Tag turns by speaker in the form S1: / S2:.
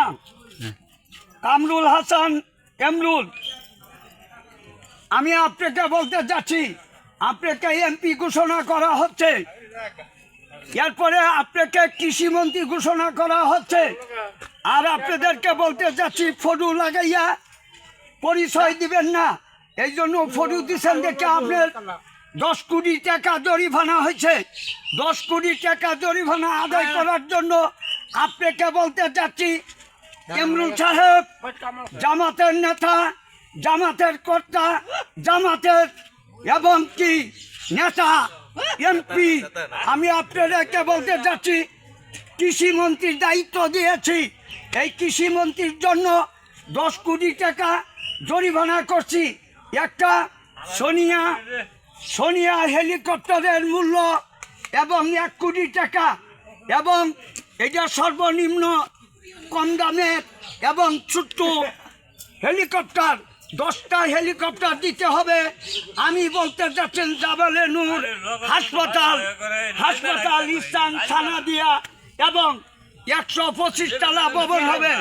S1: নাম কামরুল হাসান এমরুল। আমি আপনাকে বলতে যাচ্ছি, আপনাকে এমপি ঘোষণা করা হচ্ছে, এরপরে আপনাকে কৃষিমন্ত্রী ঘোষণা করা হচ্ছে। আর আপনাদেরকে বলতে যাচ্ছি, ফটো লাগাইয়া পরিচয় দিবেন না। এই জন্য ফটো দিচ্ছেন দেখে আপনার 10 কোটি টাকা জরিমানা হয়েছে। 10 কোটি টাকা জরিমানা আদায় করার জন্য আপনাকে বলতে যাচ্ছি, এমরুল সাহেব জামাতের নেতা, জামাতের কর্তা, জামাতের এবং কি নেতা এমপি, আমি আপনাদেরকে বলতে যাচ্ছি, কৃষিমন্ত্রীর দায়িত্ব দিয়েছি। এই কৃষিমন্ত্রীর জন্য 10 কোটি টাকা জরিমানা করছি। একটা সোনিয়া হেলিকপ্টারের মূল্য এবং 1 কোটি টাকা, এবং এটা সর্বনিম্ন কম দামের এবং ছোট্ট হেলিকপ্টার 10টা হেলিকপ্টার দিতে হবে। আমি বলতে যাচ্ছেন জাবালে নূর হাসপাতাল ইস্তান থানা দিয়া এবং 125 তলা ভবন হবে।